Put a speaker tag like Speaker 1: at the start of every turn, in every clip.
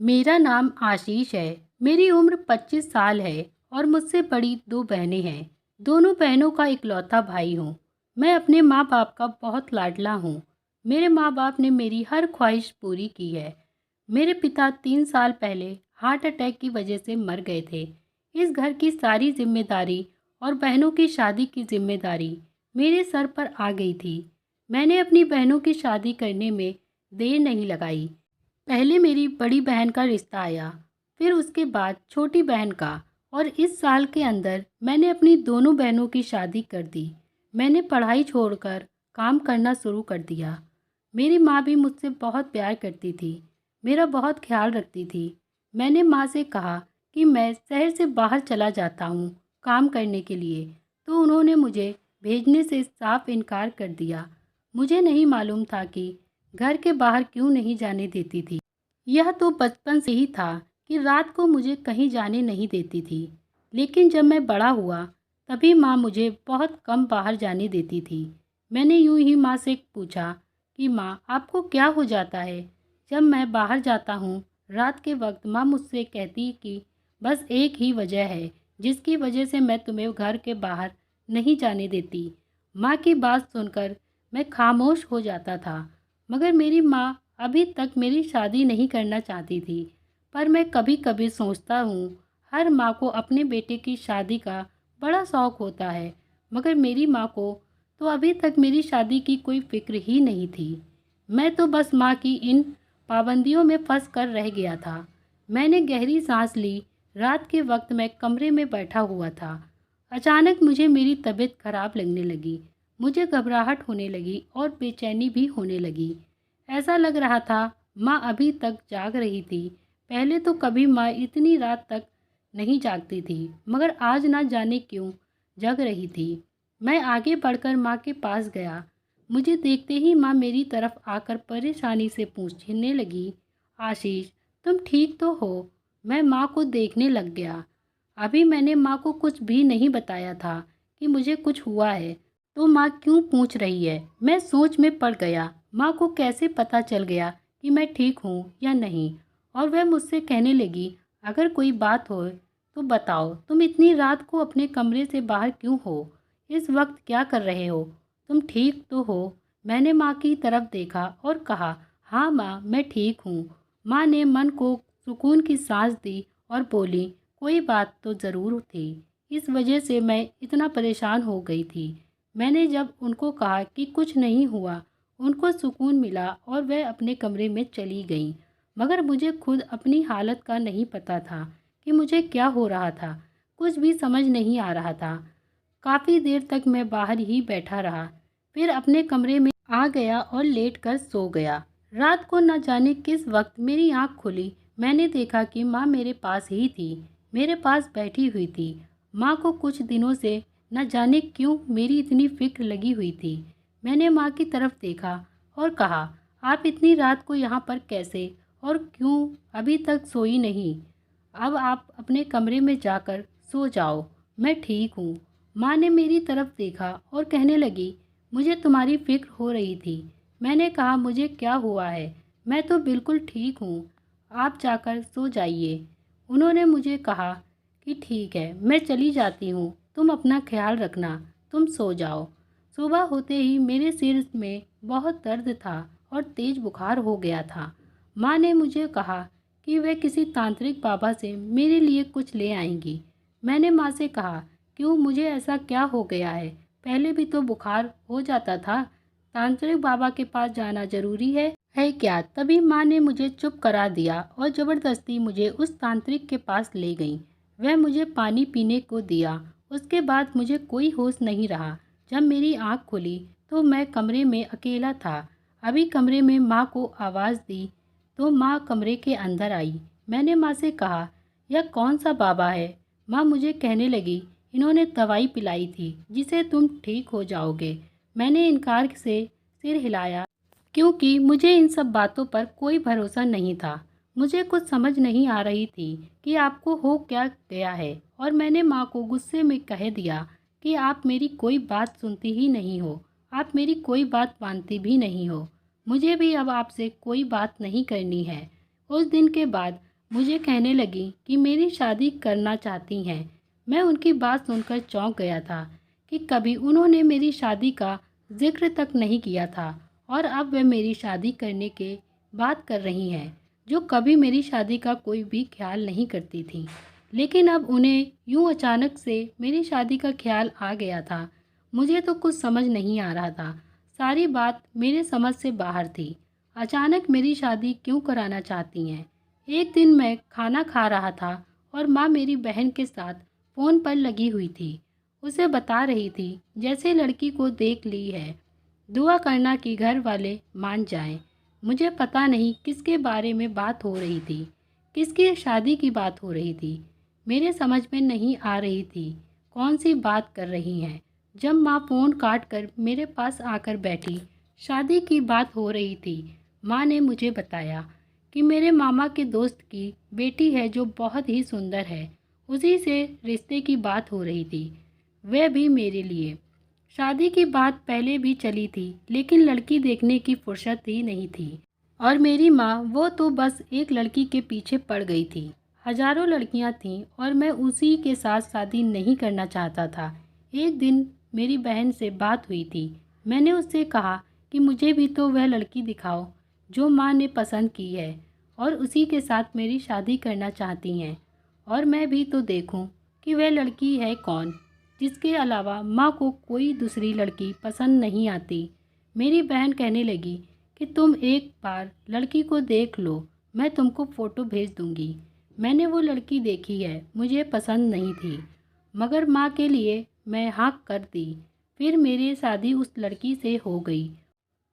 Speaker 1: मेरा नाम आशीष है। मेरी उम्र 25 साल है और मुझसे बड़ी दो बहनें हैं। दोनों बहनों का इकलौता भाई हूँ। मैं अपने माँ बाप का बहुत लाडला हूँ। मेरे माँ बाप ने मेरी हर ख्वाहिश पूरी की है। मेरे पिता 3 साल पहले हार्ट अटैक की वजह से मर गए थे। इस घर की सारी जिम्मेदारी और बहनों की शादी की जिम्मेदारी मेरे सर पर आ गई थी। मैंने अपनी बहनों की शादी करने में देर नहीं लगाई। पहले मेरी बड़ी बहन का रिश्ता आया, फिर उसके बाद छोटी बहन का, और इस साल के अंदर मैंने अपनी दोनों बहनों की शादी कर दी। मैंने पढ़ाई छोड़कर काम करना शुरू कर दिया। मेरी माँ भी मुझसे बहुत प्यार करती थी, मेरा बहुत ख्याल रखती थी। मैंने माँ से कहा कि मैं शहर से बाहर चला जाता हूँ काम करने के लिए, तो उन्होंने मुझे भेजने से साफ इनकार कर दिया। मुझे नहीं मालूम था कि घर के बाहर क्यों नहीं जाने देती थी। यह तो बचपन से ही था कि रात को मुझे कहीं जाने नहीं देती थी। लेकिन जब मैं बड़ा हुआ तभी माँ मुझे बहुत कम बाहर जाने देती थी। मैंने यूं ही माँ से पूछा कि माँ, आपको क्या हो जाता है? जब मैं बाहर जाता हूँ रात के वक्त, माँ मुझसे कहती कि बस एक ही वजह है जिसकी वजह से मैं तुम्हें घर के बाहर नहीं जाने देती। माँ की बात सुनकर मैं खामोश हो जाता था। मगर मेरी माँ अभी तक मेरी शादी नहीं करना चाहती थी। पर मैं कभी कभी सोचता हूँ, हर माँ को अपने बेटे की शादी का बड़ा शौक होता है, मगर मेरी माँ को तो अभी तक मेरी शादी की कोई फिक्र ही नहीं थी। मैं तो बस माँ की इन पाबंदियों में फंस कर रह गया था। मैंने गहरी सांस ली। रात के वक्त मैं कमरे में बैठा हुआ था। अचानक मुझे मेरी तबीयत खराब लगने लगी। मुझे घबराहट होने लगी और बेचैनी भी होने लगी। ऐसा लग रहा था माँ अभी तक जाग रही थी। पहले तो कभी माँ इतनी रात तक नहीं जागती थी, मगर आज ना जाने क्यों जग रही थी। मैं आगे बढ़कर माँ के पास गया। मुझे देखते ही माँ मेरी तरफ आकर परेशानी से पूछने लगी, आशीष, तुम ठीक तो हो? मैं माँ को देखने लग गया। अभी मैंने माँ को कुछ भी नहीं बताया था कि मुझे कुछ हुआ है, तो माँ क्यों पूछ रही है? मैं सोच में पड़ गया। माँ को कैसे पता चल गया कि मैं ठीक हूँ या नहीं? और वह मुझसे कहने लगी, अगर कोई बात हो तो बताओ, तुम इतनी रात को अपने कमरे से बाहर क्यों हो? इस वक्त क्या कर रहे हो? तुम ठीक तो हो? मैंने माँ की तरफ देखा और कहा, हाँ माँ, मैं ठीक हूँ। माँ ने मन को सुकून की सांस दी और बोली, कोई बात तो ज़रूर थी, इस वजह से मैं इतना परेशान हो गई थी। मैंने जब उनको कहा कि कुछ नहीं हुआ, उनको सुकून मिला और वह अपने कमरे में चली गईं। मगर मुझे खुद अपनी हालत का नहीं पता था कि मुझे क्या हो रहा था। कुछ भी समझ नहीं आ रहा था। काफ़ी देर तक मैं बाहर ही बैठा रहा, फिर अपने कमरे में आ गया और लेट कर सो गया। रात को न जाने किस वक्त मेरी आँख खुली। मैंने देखा कि माँ मेरे पास ही थी, मेरे पास बैठी हुई थी। माँ को कुछ दिनों से न जाने क्यों मेरी इतनी फिक्र लगी हुई थी। मैंने माँ की तरफ देखा और कहा, आप इतनी रात को यहाँ पर कैसे और क्यों? अभी तक सोई नहीं? अब आप अपने कमरे में जाकर सो जाओ, मैं ठीक हूँ। माँ ने मेरी तरफ देखा और कहने लगी, मुझे तुम्हारी फिक्र हो रही थी। मैंने कहा, मुझे क्या हुआ है? मैं तो बिल्कुल ठीक हूँ, आप जाकर सो जाइए। उन्होंने मुझे कहा कि ठीक है, मैं चली जाती हूँ, तुम अपना ख्याल रखना, तुम सो जाओ। सुबह होते ही मेरे सिर में बहुत दर्द था और तेज बुखार हो गया था। माँ ने मुझे कहा कि वह किसी तांत्रिक बाबा से मेरे लिए कुछ ले आएंगी। मैंने माँ से कहा, क्यों, मुझे ऐसा क्या हो गया है? पहले भी तो बुखार हो जाता था, तांत्रिक बाबा के पास जाना जरूरी है क्या? तभी माँ ने मुझे चुप करा दिया और ज़बरदस्ती मुझे उस तांत्रिक के पास ले गई। वह मुझे पानी पीने को दिया। उसके बाद मुझे कोई होश नहीं रहा। जब मेरी आँख खुली तो मैं कमरे में अकेला था। अभी कमरे में माँ को आवाज़ दी तो माँ कमरे के अंदर आई। मैंने माँ से कहा, यह कौन सा बाबा है? माँ मुझे कहने लगी, इन्होंने दवाई पिलाई थी जिसे तुम ठीक हो जाओगे। मैंने इनकार से सिर हिलाया, क्योंकि मुझे इन सब बातों पर कोई भरोसा नहीं था। मुझे कुछ समझ नहीं आ रही थी कि आपको हो क्या गया है, और मैंने माँ को गुस्से में कह दिया कि आप मेरी कोई बात सुनती ही नहीं हो, आप मेरी कोई बात मानती भी नहीं हो। मुझे भी अब आपसे कोई बात नहीं करनी है। उस दिन के बाद मुझे कहने लगी कि मेरी शादी करना चाहती हैं। मैं उनकी बात सुनकर चौंक गया था कि कभी उन्होंने मेरी शादी का जिक्र तक नहीं किया था और अब वे मेरी शादी करने के बात कर रही हैं, जो कभी मेरी शादी का कोई भी ख्याल नहीं करती थी। लेकिन अब उन्हें यूं अचानक से मेरी शादी का ख्याल आ गया था। मुझे तो कुछ समझ नहीं आ रहा था। सारी बात मेरे समझ से बाहर थी। अचानक मेरी शादी क्यों कराना चाहती हैं? एक दिन मैं खाना खा रहा था और माँ मेरी बहन के साथ फ़ोन पर लगी हुई थी। उसे बता रही थी जैसे लड़की को देख ली है, दुआ करना कि घर वाले मान जाएं। मुझे पता नहीं किसके बारे में बात हो रही थी, किसकी शादी की बात हो रही थी। मेरे समझ में नहीं आ रही थी कौन सी बात कर रही हैं। जब माँ फ़ोन काट कर मेरे पास आकर बैठी, शादी की बात हो रही थी। माँ ने मुझे बताया कि मेरे मामा के दोस्त की बेटी है जो बहुत ही सुंदर है, उसी से रिश्ते की बात हो रही थी, वह भी मेरे लिए। शादी की बात पहले भी चली थी लेकिन लड़की देखने की फुर्सत ही नहीं थी और मेरी माँ वो तो बस एक लड़की के पीछे पड़ गई थी। हजारों लड़कियाँ थीं और मैं उसी के साथ शादी नहीं करना चाहता था। एक दिन मेरी बहन से बात हुई थी। मैंने उससे कहा कि मुझे भी तो वह लड़की दिखाओ जो माँ ने पसंद की है और उसी के साथ मेरी शादी करना चाहती हैं, और मैं भी तो देखूं कि वह लड़की है कौन, जिसके अलावा माँ को कोई दूसरी लड़की पसंद नहीं आती। मेरी बहन कहने लगी कि तुम एक बार लड़की को देख लो, मैं तुमको फ़ोटो भेज दूंगी। मैंने वो लड़की देखी है, मुझे पसंद नहीं थी, मगर माँ के लिए मैं हाँ कर दी। फिर मेरी शादी उस लड़की से हो गई।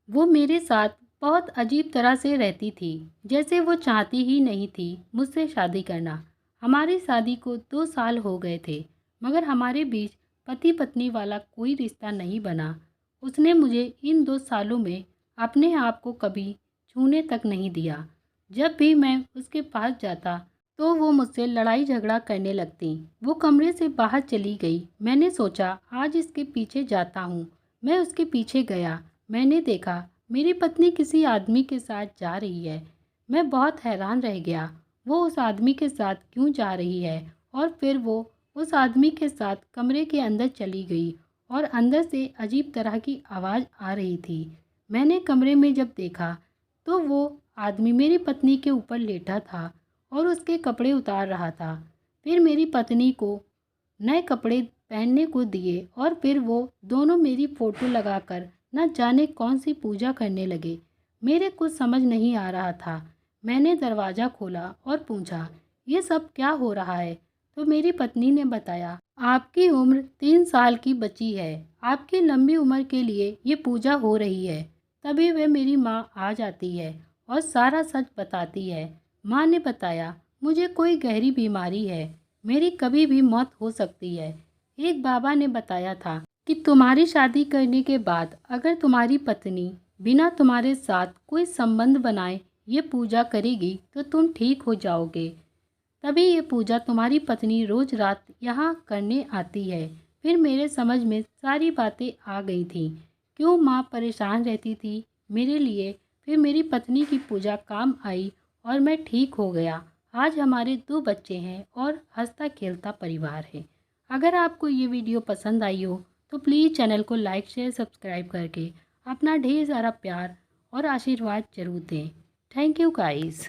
Speaker 1: वो मेरे साथ बहुत अजीब तरह से रहती थी, जैसे वो चाहती ही नहीं थी मुझसे शादी करना। हमारी शादी को 2 साल हो गए थे, मगर हमारे बीच पति पत्नी वाला कोई रिश्ता नहीं बना। उसने मुझे इन 2 सालों में अपने आप को कभी छूने तक नहीं दिया। जब भी मैं उसके पास जाता तो वो मुझसे लड़ाई झगड़ा करने लगती। वो कमरे से बाहर चली गई। मैंने सोचा आज इसके पीछे जाता हूँ। मैं उसके पीछे गया। मैंने देखा मेरी पत्नी किसी आदमी के साथ जा रही है। मैं बहुत हैरान रह गया, वो उस आदमी के साथ क्यों जा रही है। और फिर वो उस आदमी के साथ कमरे के अंदर चली गई और अंदर से अजीब तरह की आवाज़ आ रही थी। मैंने कमरे में जब देखा तो वो आदमी मेरी पत्नी के ऊपर लेटा था और उसके कपड़े उतार रहा था। फिर मेरी पत्नी को नए कपड़े पहनने को दिए और फिर वो दोनों मेरी फ़ोटो लगाकर न जाने कौन सी पूजा करने लगे। मेरे कुछ समझ नहीं आ रहा था। मैंने दरवाज़ा खोला और पूछा ये सब क्या हो रहा है। तो मेरी पत्नी ने बताया आपकी उम्र 3 साल की बची है, आपकी लंबी उम्र के लिए ये पूजा हो रही है। तभी वह मेरी माँ आ जाती है और सारा सच बताती है। माँ ने बताया मुझे कोई गहरी बीमारी है, मेरी कभी भी मौत हो सकती है। एक बाबा ने बताया था कि तुम्हारी शादी करने के बाद अगर तुम्हारी पत्नी बिना तुम्हारे साथ कोई संबंध बनाए ये पूजा करेगी तो तुम ठीक हो जाओगे। तभी ये पूजा तुम्हारी पत्नी रोज रात यहाँ करने आती है। फिर मेरे समझ में सारी बातें आ गई थी, क्यों माँ परेशान रहती थी मेरे लिए। फिर मेरी पत्नी की पूजा काम आई और मैं ठीक हो गया। आज हमारे 2 बच्चे हैं और हंसता खेलता परिवार है। अगर आपको ये वीडियो पसंद आई हो तो प्लीज़ चैनल को लाइक शेयर सब्सक्राइब करके अपना ढेर सारा प्यार और आशीर्वाद जरूर दें। Thank you guys.